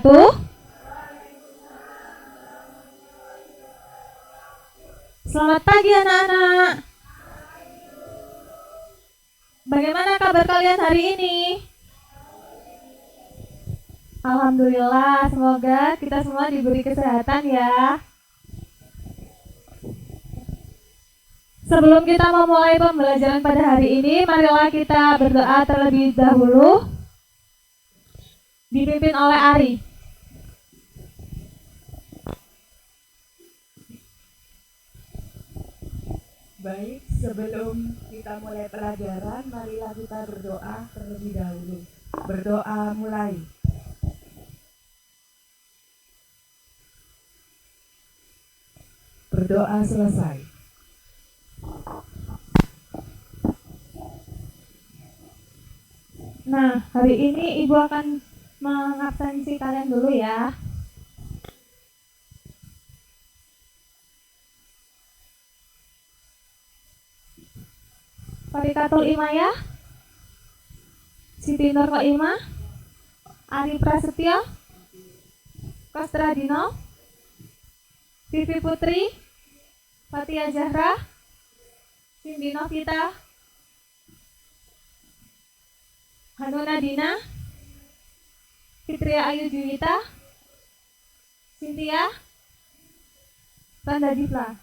wabarakatuh. Selamat pagi anak-anak. Bagaimana kabar kalian hari ini? Alhamdulillah, semoga kita semua diberi kesehatan ya. Sebelum kita memulai pembelajaran pada hari ini, marilah kita berdoa terlebih dahulu, dipimpin oleh Ari. Baik, sebelum kita mulai pelajaran, marilah kita berdoa terlebih dahulu. Berdoa mulai. Berdoa selesai. Nah, hari ini Ibu akan mengabsensi kalian dulu ya. Parikatul Imaya, Siti Nur Ima, Ari Prasetyo, Kostradino, Vivi Putri, Fatia Zahra, Cindy Novita, Hanuna Dina, Fitria Ayu Juwita, Cynthia, Randa Difla.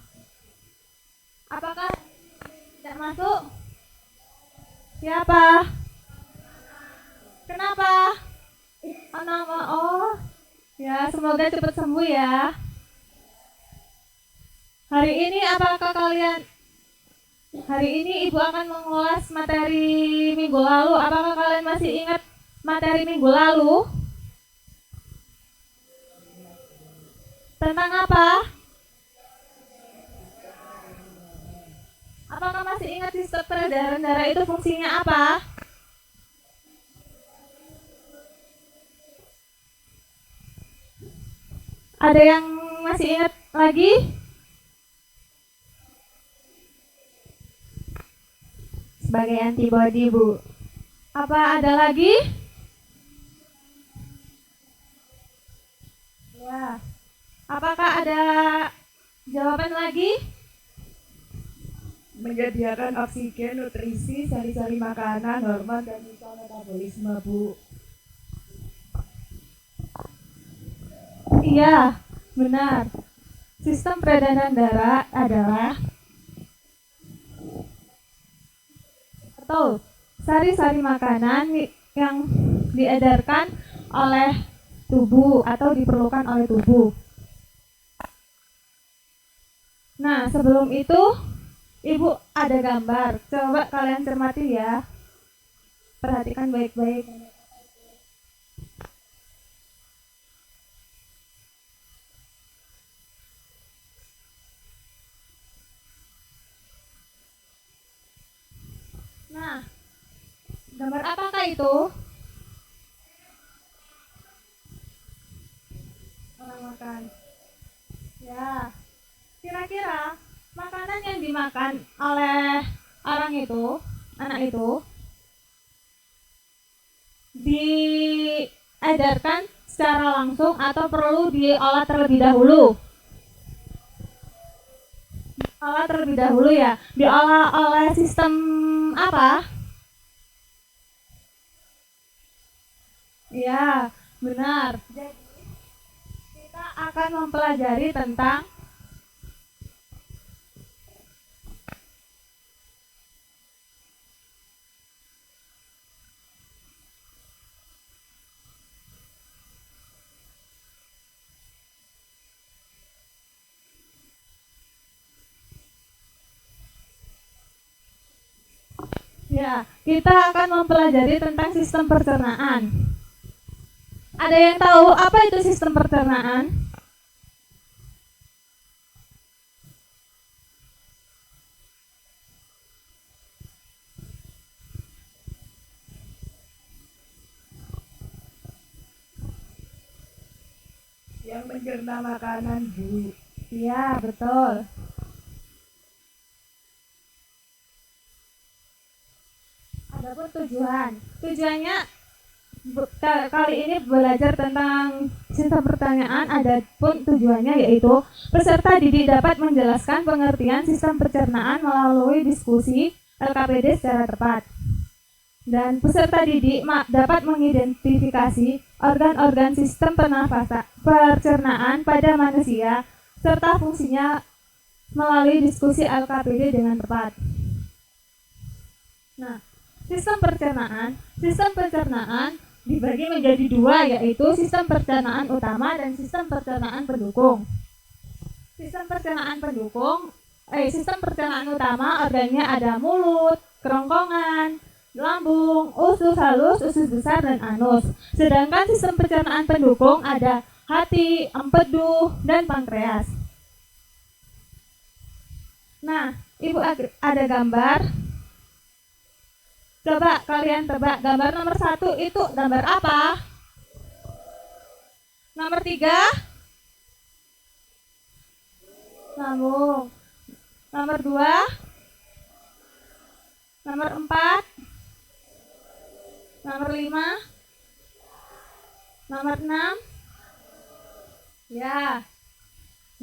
Apakah tidak masuk? Siapa? Kenapa? Oh, ya semoga cepat sembuh ya. Hari ini Ibu akan mengulas materi minggu lalu. Apakah kalian masih ingat materi minggu lalu? Tentang apa? Apakah masih ingat sistem peredaran darah itu fungsinya apa? Ada yang masih ingat lagi? Sebagai antibodi, Bu. Apa ada lagi? Ya. Apakah ada jawaban lagi? Menyediakan oksigen, nutrisi, sari-sari makanan, hormon, dan misal metabolisme, Bu. Iya, benar. Sistem peredaran darah adalah atau sari-sari makanan yang diedarkan oleh tubuh atau diperlukan oleh tubuh. Nah, sebelum itu Ibu ada gambar. Coba kalian cermati ya. Perhatikan baik-baik. Nah, gambar apakah itu? Orang makan. Ya, kira-kira makanan yang dimakan oleh anak itu, diedarkan secara langsung atau perlu diolah terlebih dahulu? Diolah terlebih dahulu ya. Diolah oleh sistem apa? Ya, benar. Jadi kita akan mempelajari tentang kita akan mempelajari tentang sistem pencernaan. Ada yang tahu apa itu sistem pencernaan? Yang mencerna makanan, Bu. Iya, betul. Adapun tujuannya kali ini belajar tentang sistem pencernaan, ada pun tujuannya yaitu peserta didik dapat menjelaskan pengertian sistem pencernaan melalui diskusi LKPD secara tepat. Dan peserta didik dapat mengidentifikasi organ-organ sistem pernafasan pencernaan pada manusia serta fungsinya melalui diskusi LKPD dengan tepat. Nah, sistem pencernaan dibagi menjadi dua, yaitu sistem pencernaan utama dan sistem pencernaan pendukung. Sistem pencernaan utama organnya ada mulut, kerongkongan, lambung, usus halus, usus besar, dan anus. Sedangkan sistem pencernaan pendukung ada hati, empedu, dan pankreas. Nah, Ibu ada gambar. Coba kalian tebak gambar nomor 1 itu gambar apa? Nomor 3? Lambung. Nomor 2? Nomor 4? Nomor 5? Nomor 6? Ya,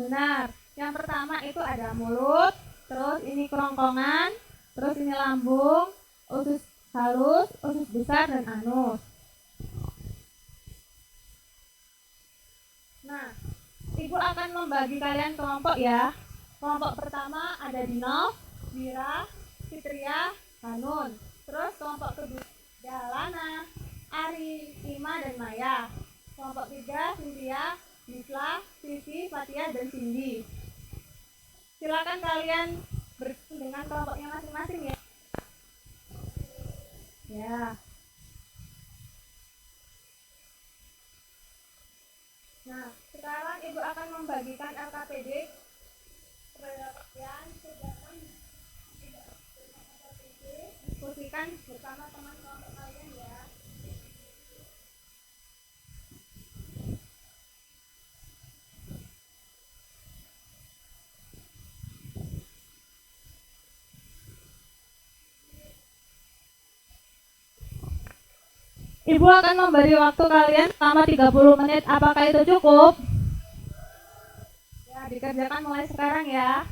benar. Yang pertama itu ada mulut, terus ini kerongkongan, terus ini lambung, usus halus, usus besar, dan anus. Nah, Ibu akan membagi kalian kelompok ya. Kelompok pertama ada Dinov, Bira, Fitria, Hanun. Terus kelompok kedua ada Lana, Ari, Ima, dan Maya. Kelompok 3 Cynthia, Nisla, Sisi, Fatia, dan Cindy. Silakan kalian bergabung dengan kelompoknya masing-masing ya. Ya. Nah, sekarang Ibu akan membagikan LKPD pengertian kegiatan diskusikan bersama teman kelompok kalian ya. Ibu akan memberi waktu kalian selama 30 menit. Apakah itu cukup? Ya, dikerjakan mulai sekarang ya.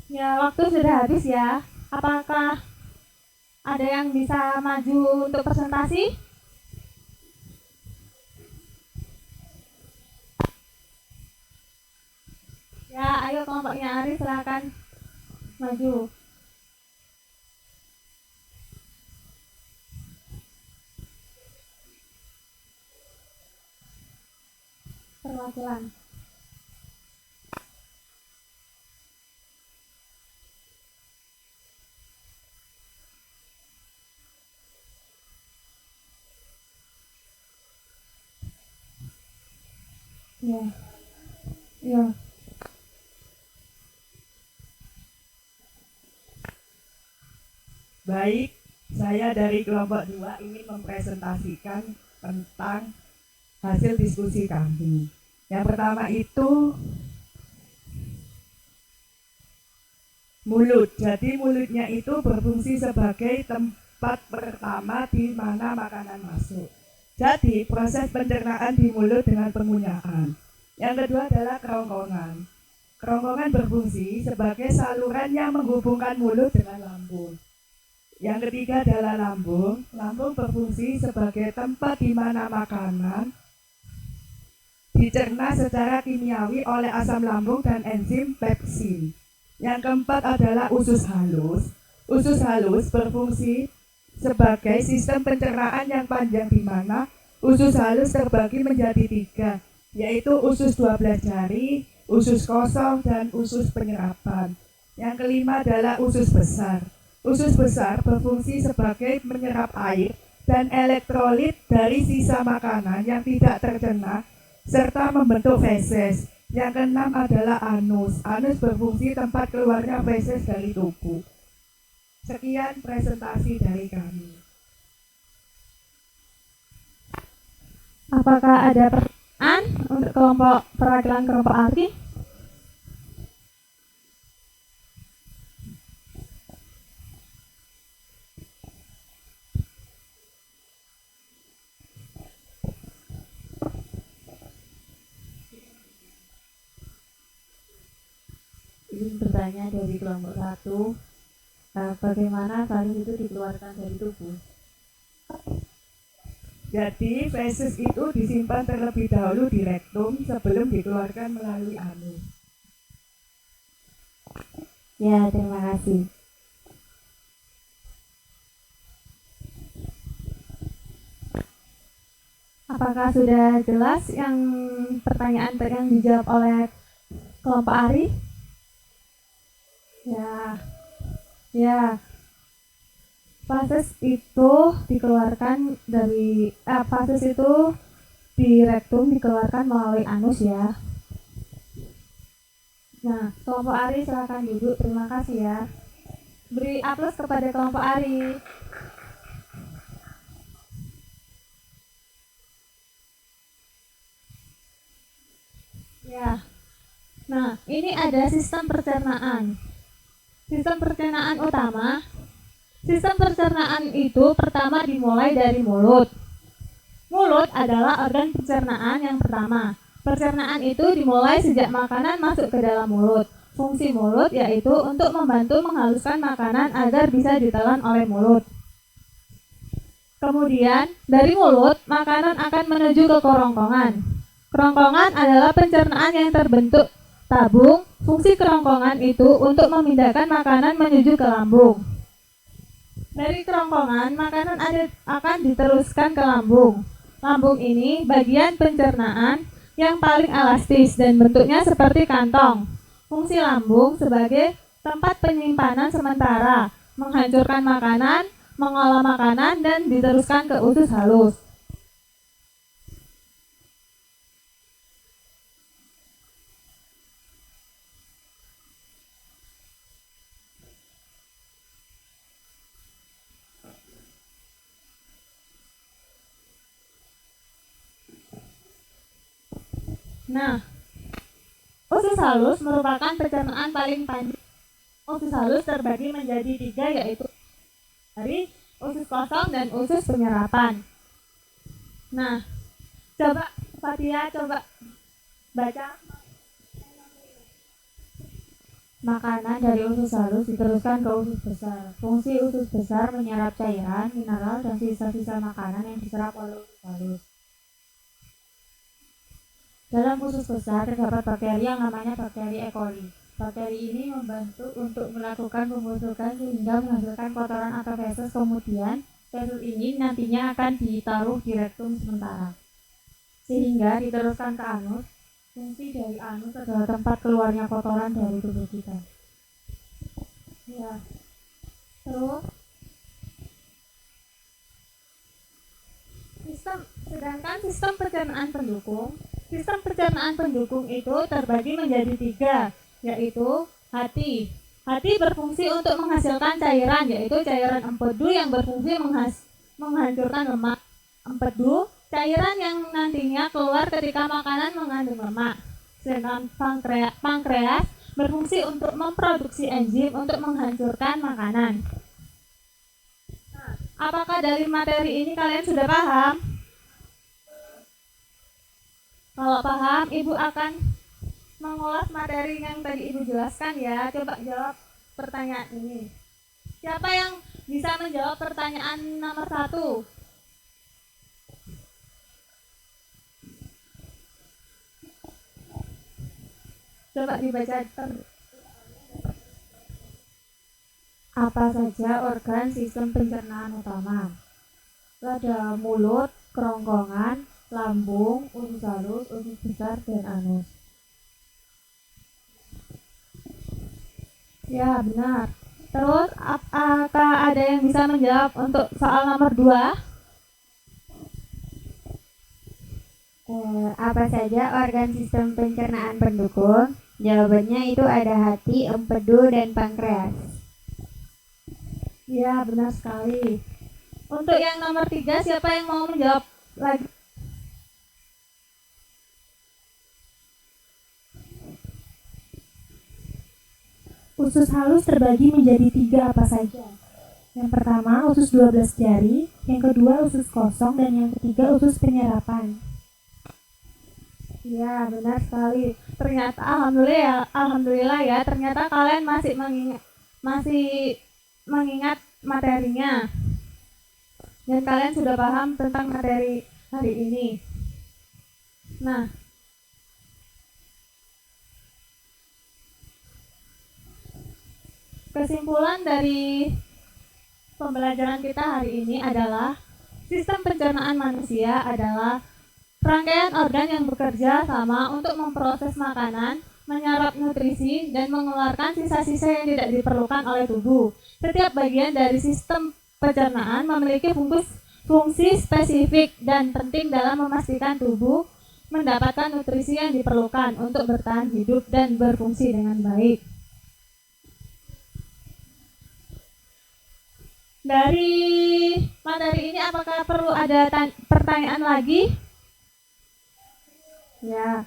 Ya, waktu sudah habis ya. Apakah ada yang bisa maju untuk presentasi? Ya, ayo kelompoknya Ari silakan maju. Perwakilan. Ya. Ya. Baik, saya dari kelompok 2 ingin mempresentasikan tentang hasil diskusi kami. Yang pertama itu mulut. Jadi mulutnya itu berfungsi sebagai tempat pertama di mana makanan masuk. Jadi proses pencernaan di mulut dengan pengunyaan. Yang kedua adalah kerongkongan. Kerongkongan berfungsi sebagai saluran yang menghubungkan mulut dengan lambung. Yang ketiga adalah lambung. Lambung berfungsi sebagai tempat di mana makanan dicerna secara kimiawi oleh asam lambung dan enzim pepsin. Yang keempat adalah usus halus. Usus halus berfungsi sebagai sistem pencernaan yang panjang di mana usus halus terbagi menjadi 3, yaitu usus 12 jari, usus kosong, dan usus penyerapan. Yang kelima adalah usus besar. Usus besar berfungsi sebagai menyerap air dan elektrolit dari sisa makanan yang tidak tercerna serta membentuk feses. Yang keenam adalah anus. Anus berfungsi tempat keluarnya feses dari tubuh. Sekian presentasi dari kami. Apakah ada pertanyaan untuk perwakilan kelompok ARI? Izin bertanya dari kelompok 1, bagaimana fases itu dikeluarkan dari tubuh? Jadi feses itu disimpan terlebih dahulu di rektum sebelum dikeluarkan melalui anus. Ya, terima kasih. Apakah sudah jelas yang pertanyaan yang dijawab oleh kelompok ARI? Ya. Fases itu dikeluarkan dari fases itu di rektum dikeluarkan melalui anus ya. Nah, kelompok ARI silakan duduk. Terima kasih ya. Beri aplaus kepada kelompok ARI. Ya. Nah, ini ada sistem pencernaan. Sistem pencernaan utama. Sistem pencernaan itu pertama dimulai dari mulut. Mulut adalah organ pencernaan yang pertama. Pencernaan itu dimulai sejak makanan masuk ke dalam mulut. Fungsi mulut yaitu untuk membantu menghaluskan makanan agar bisa ditelan oleh mulut. Kemudian, dari mulut, makanan akan menuju ke kerongkongan. Kerongkongan adalah pencernaan yang terbentuk tabung. Fungsi kerongkongan itu untuk memindahkan makanan menuju ke lambung. Dari kerongkongan, makanan akan diteruskan ke lambung. Lambung ini bagian pencernaan yang paling elastis dan bentuknya seperti kantong. Fungsi lambung sebagai tempat penyimpanan sementara, menghancurkan makanan, mengolah makanan, dan diteruskan ke usus halus. Nah, usus halus merupakan pencernaan paling panjang. Usus halus terbagi menjadi 3, yaitu dari usus kosong dan usus penyerapan. Nah, coba Fatia baca. Makanan dari usus halus diteruskan ke usus besar. Fungsi usus besar menyerap cairan, mineral, dan sisa-sisa makanan yang diserap oleh usus halus. Dalam usus besar terdapat bakteri yang namanya bakteri E. coli. Bakteri ini membantu untuk melakukan pembusukan sehingga menghasilkan kotoran atau feses. Kemudian feses ini nantinya akan ditaruh di rektum sementara, sehingga diteruskan ke anus. Fungsi dari anus adalah tempat keluarnya kotoran dari tubuh kita. Ya. Terus sedangkan sistem pencernaan pendukung. Sistem pencernaan pendukung itu terbagi menjadi 3, yaitu hati. Hati berfungsi untuk menghasilkan cairan, yaitu cairan empedu yang berfungsi menghancurkan lemak. Empedu, cairan yang nantinya keluar ketika makanan mengandung lemak. Sedangkan pankreas berfungsi untuk memproduksi enzim untuk menghancurkan makanan. Nah, apakah dari materi ini kalian sudah paham? Kalau paham, Ibu akan mengulas materi yang tadi Ibu jelaskan ya. Coba jawab pertanyaan ini. Siapa yang bisa menjawab pertanyaan nomor 1? Coba dibaca Apa saja organ sistem pencernaan utama? Ada mulut, kerongkongan, lambung, usus halus, usus besar, dan anus. Ya, benar. Terus, apakah ada yang bisa menjawab untuk soal nomor 2? Apa saja organ sistem pencernaan pendukung? Jawabannya itu ada hati, empedu, dan pankreas. Ya, benar sekali. Untuk yang nomor 3, siapa yang mau menjawab lagi? Usus halus terbagi menjadi 3 apa saja? Yang pertama usus 12 jari, yang kedua usus kosong, dan yang ketiga usus penyerapan. Ya, benar sekali. Ternyata alhamdulillah ya, ternyata kalian masih mengingat materinya. Dan kalian sudah paham tentang materi hari ini. Nah, kesimpulan dari pembelajaran kita hari ini adalah sistem pencernaan manusia adalah rangkaian organ yang bekerja sama untuk memproses makanan, menyerap nutrisi, dan mengeluarkan sisa-sisa yang tidak diperlukan oleh tubuh. Setiap bagian dari sistem pencernaan memiliki fungsi spesifik dan penting dalam memastikan tubuh mendapatkan nutrisi yang diperlukan untuk bertahan hidup dan berfungsi dengan baik. Dari materi ini apakah perlu ada pertanyaan lagi? Ya,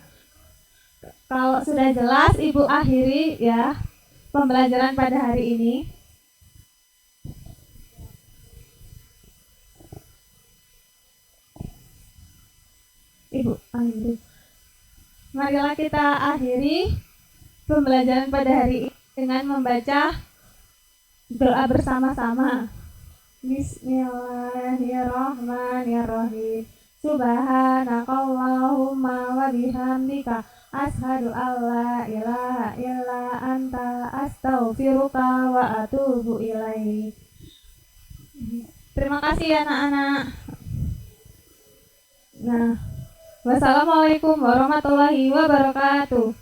kalau sudah jelas Ibu akhiri ya pembelajaran pada hari ini. Ibu akhiri. Marilah kita akhiri pembelajaran pada hari ini dengan membaca doa bersama-sama. Bismillahirrahmanirrahim. Subhanakallahumma wa bihamdika asyhadu alla ilaha illa anta astaghfiruka wa atubu ilaik. Terima kasih anak-anak. Nah, wassalamualaikum warahmatullahi wabarakatuh.